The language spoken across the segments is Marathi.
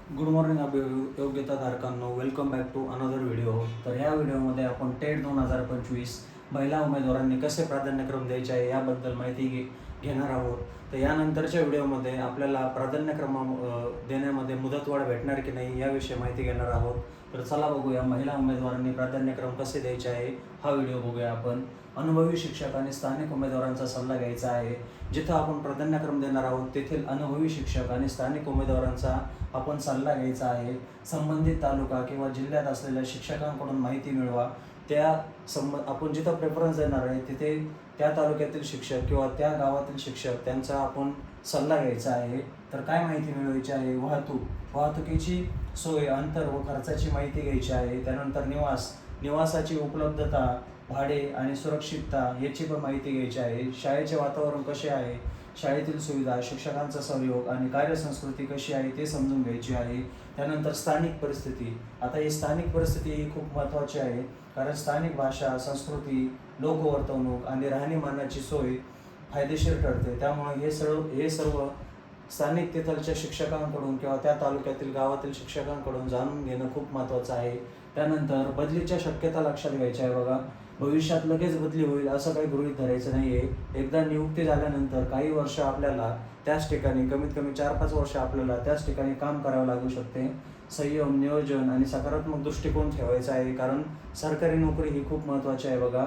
गुड मॉर्निंग योग्यताधारकांनो, welcome back to another video. तर ह्या व्हिडिओमध्ये आपण टेट 2025 महिला उमेदवारांनी कसे प्राधान्यक्रम द्यायचे आहे याबद्दल माहिती घेणार आहोत. तर यानंतरच्या व्हिडिओमध्ये आपल्याला प्राधान्यक्रम देण्यामध्ये मुदतवाढ भेटणार की नाही याविषयी माहिती घेणार आहोत. तर चला बघूया महिला उमेदवारांनी प्राधान्यक्रम कसे द्यायचे आहे हा व्हिडिओ बघूया आपण. अनुभवी शिक्षक आणि स्थानिक उमेदवारांचा सल्ला घ्यायचा आहे. जिथं आपण प्राधान्यक्रम देणार आहोत तेथील अनुभवी शिक्षक आणि स्थानिक उमेदवारांचा आपण सल्ला घ्यायचा आहे. संबंधित तालुका किंवा जिल्ह्यात असलेल्या शिक्षकांकडून माहिती मिळवा. आपण जिथं प्रेफरन्स देणार आहे तिथे त्या तालुक्यातील शिक्षक किंवा त्या गावातील शिक्षक त्यांचा आपण सल्ला घ्यायचा आहे. तर काय माहिती मिळवायची आहे? वाहतुकीची सोय, अंतर व खर्चाची माहिती घ्यायची आहे. त्यानंतर निवासाची उपलब्धता, भाडे आणि सुरक्षितता याची पण माहिती घ्यायची आहे. शाळेचे वातावरण कसे आहे, शाळेतील सुविधा, शिक्षकांचा सहयोग आणि कार्यसंस्कृती कशी आहे ते समजून घ्यायची आहे. त्यानंतर स्थानिक परिस्थिती. आता ही स्थानिक परिस्थिती ही खूप महत्त्वाची आहे, कारण स्थानिक भाषा, संस्कृती, लोकवर्तवणूक आणि राहणीमानाची सोय फायदेशीर ठरते. त्यामुळे हे सर्व स्थानिक तिथलच्या शिक्षकांकडून किंवा त्या तालुक्यातील गावातील शिक्षकांकडून जाणून घेणं खूप महत्त्वाचं आहे. त्यानंतर बदलीच्या शक्यता लक्षात घ्यायच्या आहे. बघा, भविष्यात लगेच बदली होईल असं काही गृहीत धरायचं नाही आहे. एकदा नियुक्ती झाल्यानंतर काही वर्ष आपल्याला त्याच ठिकाणी, कमीत कमी 4-5 वर्ष आपल्याला त्याच ठिकाणी काम करावं लागू शकते. संयम, नियोजन आणि सकारात्मक दृष्टिकोन ठेवायचा आहे, कारण सरकारी नोकरी ही खूप महत्त्वाची आहे. बघा,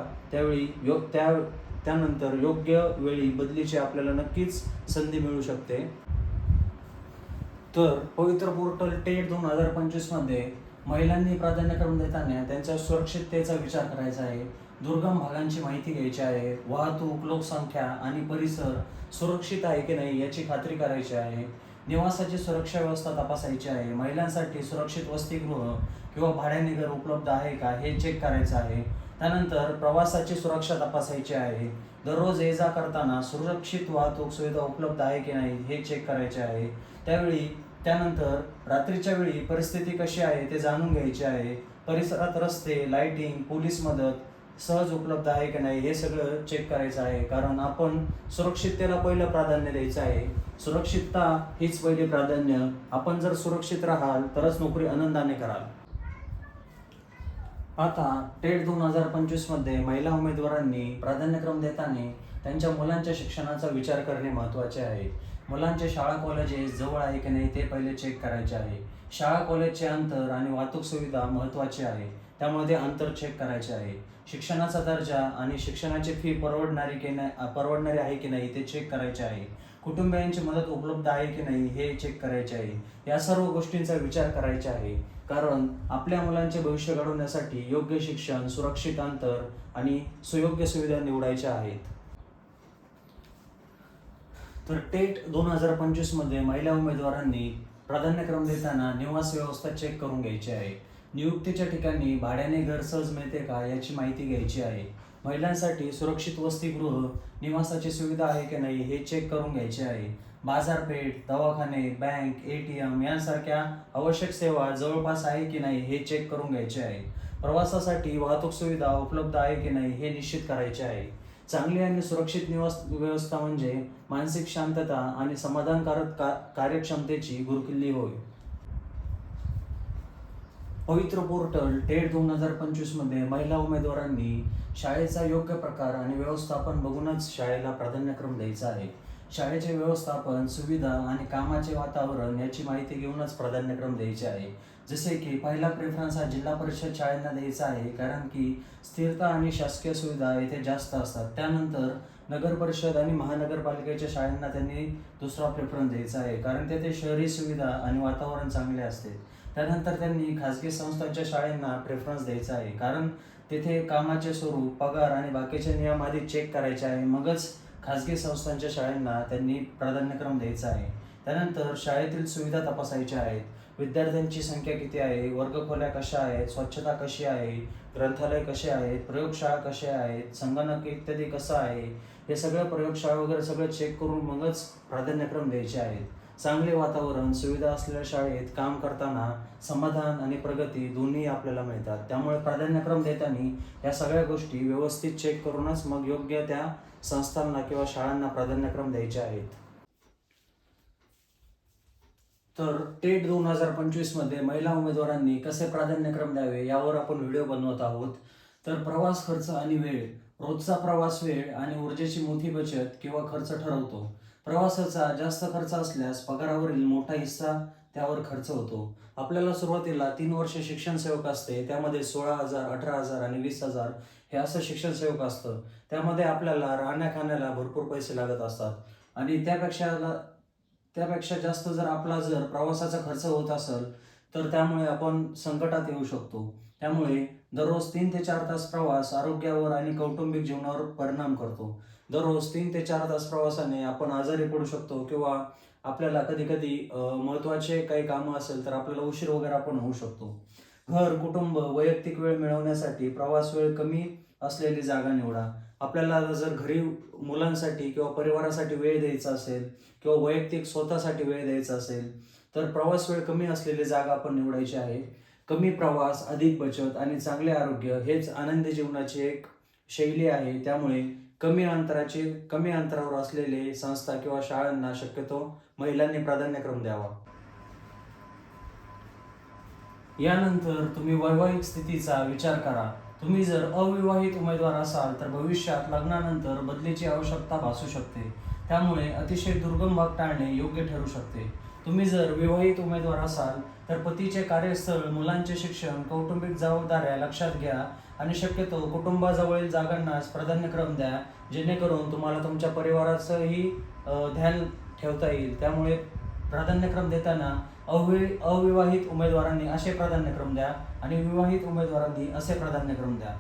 त्यानंतर योग्य वेळी बदलीची आपल्याला नक्कीच संधी मिळू शकते. तर पवित्र पोर्टल टेट 2025 मध्ये महिलांनी प्राधान्यक्रम देताना त्यांच्या सुरक्षिततेचा विचार करायचा आहे. दुर्गम भागांची माहिती घ्यायची आहे. वाहतूक, लोकसंख्या आणि परिसर सुरक्षित आहे की नाही याची खात्री करायची आहे. निवासाची सुरक्षा व्यवस्था तपासायची आहे. महिलांसाठी सुरक्षित वसतिगृह किंवा भाड्याने घर उपलब्ध आहे का हे चेक करायचं आहे. त्यानंतर प्रवासाची सुरक्षा तपासायची आहे. दररोज ये जा करताना सुरक्षित वाहतूक सुविधा उपलब्ध आहे की नाही हे चेक करायचे आहे. त्यानंतर रात्रीच्या वेळी परिस्थिती कशी आहे ते जाणून घ्यायचे आहे. परिसरात रस्ते, लाईटिंग, पोलीस मदत सहज उपलब्ध आहे की नाही हे सगळं चेक करायचं आहे, कारण आपण सुरक्षिततेला पहिलं प्राधान्य द्यायचं आहे. सुरक्षितता हीच पहिली प्राधान्य. आपण जर सुरक्षित राहाल तरच नोकरी आनंदाने कराल. आता टेट 2025 मध्ये महिला उमेदवारांनी प्राधान्यक्रम देताना त्यांच्या मुलांच्या शिक्षणाचा विचार करणे महत्त्वाचे आहे. मुलांचे शाळा कॉलेजेस जवळ आहे की नाही ते पहिले चेक करायचे आहे. शाळा कॉलेजचे अंतर आणि वाहतूक सुविधा महत्त्वाची आहे, त्यामुळे ते अंतर चेक करायचे आहे. शिक्षणाचा दर्जा आणि शिक्षणाची फी परवडणारी आहे की नाही ते चेक करायचे आहे. कुटुंबियांची मदत उपलब्ध आहे की नाही हे चेक करायचे आहे. या सर्व गोष्टींचा विचार करायचा आहे, कारण आपल्या मुलांचे भविष्य घडवण्यासाठी योग्य शिक्षण, सुरक्षित अंतर आणि सुयोग्य सुविधा निवडायच्या आहेत. तर टेट 2025 मध्ये महिला उमेदवारांनी प्राधान्यक्रम देताना निवास व्यवस्था चेक करून घ्यायची आहे. नियुक्तीच्या ठिकाणी भाड्याने घर सहज मिळते का याची माहिती घ्यायची आहे. महिलांसाठी सुरक्षित वसतिगृह, निवासाची सुविधा आहे की नाही हे चेक करून घ्यायचे आहे. बाजारपेठ, दवाखाने, बँक, ATM यांसारख्या आवश्यक सेवा जवळपास आहे की नाही हे चेक करून घ्यायचे आहे. प्रवासासाठी वाहतूक सुविधा उपलब्ध आहे की नाही हे निश्चित करायचे आहे. चांगली आणि सुरक्षित निवास व्यवस्था म्हणजे मानसिक शांतता आणि समाधानकारक कार्यक्षमतेची गुरुकिल्ली होय. पवित्र पोर्टल टेट 2025 मध्ये महिला उमेदवारांनी शाळेचा योग्य प्रकार आणि व्यवस्थापन बघूनच शाळेला प्राधान्यक्रम द्यायचा आहे. शाळेचे व्यवस्थापन, सुविधा आणि कामाचे वातावरण याची माहिती घेऊनच प्राधान्यक्रम द्यायचे आहे. जसे की पहिला प्रेफरन्स हा जिल्हा परिषद शाळांना द्यायचा आहे, कारण की स्थिरता आणि शासकीय सुविधा येथे जास्त असतात. त्यानंतर नगर परिषद आणि महानगरपालिकेच्या शाळांना त्यांनी दुसरा प्रेफरन्स द्यायचा आहे, कारण तेथे शहरी सुविधा आणि वातावरण चांगले असते. त्यानंतर त्यांनी खाजगी संस्थांच्या शाळांना प्रेफरन्स द्यायचा आहे, कारण तेथे कामाचे स्वरूप, पगार आणि बाकीचे नियम आधी चेक करायचे आहे. मगच खाजगी संस्थांच्या शाळांना त्यांनी प्राधान्यक्रम द्यायचा आहे. त्यानंतर शाळेतील सुविधा तपासायच्या आहेत. विद्यार्थ्यांची संख्या किती आहे, वर्गखोल्या कशा आहेत, स्वच्छता कशी आहे, ग्रंथालय कसे आहेत, प्रयोगशाळा कशा आहेत, संगणक इत्यादी कसं आहे, हे सगळं प्रयोगशाळा वगैरे सगळं चेक करून मगच प्राधान्यक्रम द्यायचे आहेत. चांगले वातावरण, सुविधा असलेल्या शाळेत काम करताना समाधान आणि प्रगती दोन्ही आपल्याला मिळतात. त्यामुळे प्राधान्यक्रम देताना या सगळ्या गोष्टी व्यवस्थित चेक करूनच मग योग्य त्या संस्थांना किंवा शाळांना प्राधान्यक्रम द्यायचे आहेत. तर टेट 2025 मध्ये महिला उमेदवारांनी कसे प्राधान्यक्रम द्यावे यावर आपण व्हिडिओ बनवत आहोत. तर प्रवास खर्च आणि वेळ, रोजचा प्रवास वेळ आणि ऊर्जेची मोठी बचत किंवा खर्च ठरवतो. प्रवासाचा जास्त खर्च असल्यास पगारावरील मोठा हिस्सा त्यावर खर्च होतो. आपल्याला सुरुवातीला 3 वर्ष शिक्षण सेवक असते, त्यामध्ये 16,000, 18,000 आणि 20,000 हे असं शिक्षण सेवक असतं. त्यामध्ये आपल्याला राहण्या खाण्याला भरपूर पैसे लागत असतात आणि त्यापेक्षा जास्त जर प्रवासाचा खर्च होत असेल तर त्यामुळे आपण संकटात येऊ शकतो. त्यामुळे दररोज 3 ते 4 तास प्रवास आरोग्यावर आणि कौटुंबिक जीवनावर परिणाम करतो. दररोज 3 ते 4 तास प्रवासाने आपण आजारी पडू शकतो किंवा आपल्याला कधी कधी महत्त्वाचे काही कामं असेल तर आपल्याला उशीर वगैरे पण होऊ शकतो. घर, कुटुंब, वैयक्तिक वेळ मिळवण्यासाठी प्रवास वेळ कमी असलेली जागा निवडा. आपल्याला जर घरी मुलांसाठी किंवा परिवारासाठी वेळ द्यायचा असेल किंवा वैयक्तिक स्वतःसाठी वेळ द्यायचा असेल तर प्रवास वेळ कमी असलेली जागा आपण निवडायची आहे. कमी प्रवास, अधिक बचत आणि चांगले आरोग्य हेच आनंदी जीवनाची एक शैली आहे. त्यामुळे कमी अंतरावर असलेले संस्था किंवा शाळांना शक्यतो महिलांनी प्राधान्यक्रम द्यावा. यानंतर तुम्ही वैवाहिक स्थितीचा विचार करा. तुम्ही जर अविवाहित उमेदवार असाल तर भविष्यात लग्नानंतर बदलीची आवश्यकता भासू शकते. त्यामुळे अतिशय दुर्गम भाग टाळणे योग्य ठरू शकते. तुम्ही जर विवाहित उमेदवार असाल तर पतीचे कार्यस्थळ, मुलांचे शिक्षण, कौटुंबिक जबाबदाऱ्या लक्षात घ्या आणि शक्यतो कुटुंबाजवळील जागांनाच प्राधान्यक्रम द्या, जेणेकरून तुम्हाला तुमच्या परिवाराचंही ध्यान ठेवता येईल. त्यामुळे प्राधान्यक्रम देताना अविवाहित उमेदवारांनी असे प्राधान्यक्रम द्या आणि विवाहित उमेदवारांनी असे प्राधान्यक्रम द्या.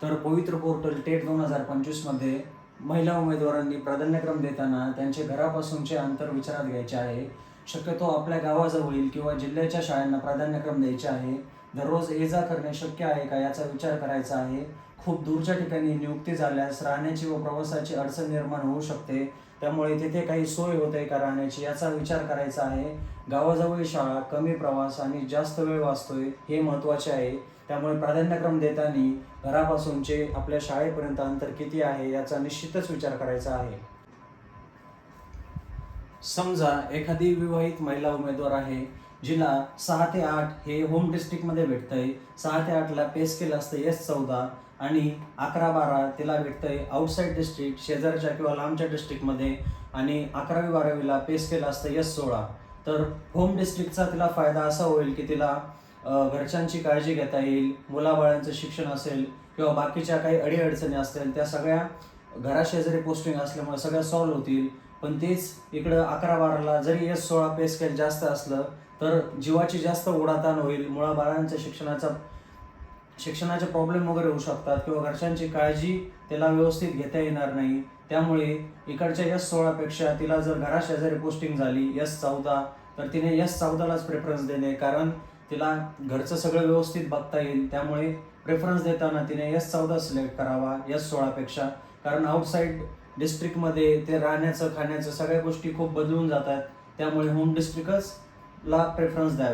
तर पवित्र पोर्टल टेट 2025 मध्ये महिला उमेदवारांनी प्राधान्यक्रम देताना त्यांचे घरापासूनचे अंतर विचारात घ्यायचे आहे. शक्यतो आपल्या गावाजवळील किंवा जिल्ह्याच्या शाळांना प्राधान्यक्रम द्यायचे आहे. दररोज ये जा करणे शक्य आहे का याचा विचार करायचा आहे. खूप दूरच्या ठिकाणी नियुक्ती झाल्यास राहण्याची व प्रवासाची अडचण निर्माण होऊ शकते. त्यामुळे तिथे काही सोय होते का राहण्याची याचा विचार करायचा आहे. गावाजवळील शाळा, कमी प्रवास आणि जास्त वेळ वाचतोय हे महत्त्वाचे आहे. त्यामुळे प्राधान्यक्रम देताना घरापासूनचे आपल्या शाळेपर्यंत अंतर किती आहे याचा निश्चितच विचार करायचा आहे. समजा एखादी विवाहित महिला उमेदवार आहे, जिला 6 ते 8 हे होम डिस्ट्रिक्टमध्ये भेटतंय. 6 ते 8ला पे स्केल असतं S14 आणि 11-12 तिला भेटतंय आउटसाईड डिस्ट्रिक्ट, शेजारच्या किंवा लांबच्या डिस्ट्रिक्टमध्ये आणि 11वी-12वीला पे स्केल असतं S16. तर होम डिस्ट्रिक्टचा तिला फायदा असा होईल की तिला घरच्यांची काळजी घेता येईल. मुलाबाळांचं शिक्षण असेल किंवा बाकीच्या काही अडीअडचणी असतील त्या सगळ्या घराशेजारी पोस्टिंग असल्यामुळे सगळ्या सॉल्व्ह होतील. पण तेच इकडं 11-12ला जरी S16 पे स्केल जास्त असलं तर जीवाची जास्त ओढाताण होईल. मुलाबाळांच्या शिक्षणाचे प्रॉब्लेम वगैरे होऊ शकतात किंवा घरच्यांची काळजी त्याला व्यवस्थित घेता येणार नाही. त्यामुळे इकडच्या S16 पेक्षा तिला जर घराशेजारी पोस्टिंग झाली S14 तर तिने S14लाच प्रेफरन्स देणे, कारण तिला घरचं सगळं व्यवस्थित बघता येईल. त्यामुळे प्रेफरन्स देताना तिने S14 सिलेक्ट करावा S16 पेक्षा, कारण आउटसाईड डिस्ट्रिक्टमध्ये ते राहण्याचं, खाण्याचं सगळ्या गोष्टी खूप बदलून जातात. त्यामुळे होम डिस्ट्रिक्टच ला प्रेफरन्स द्यावे.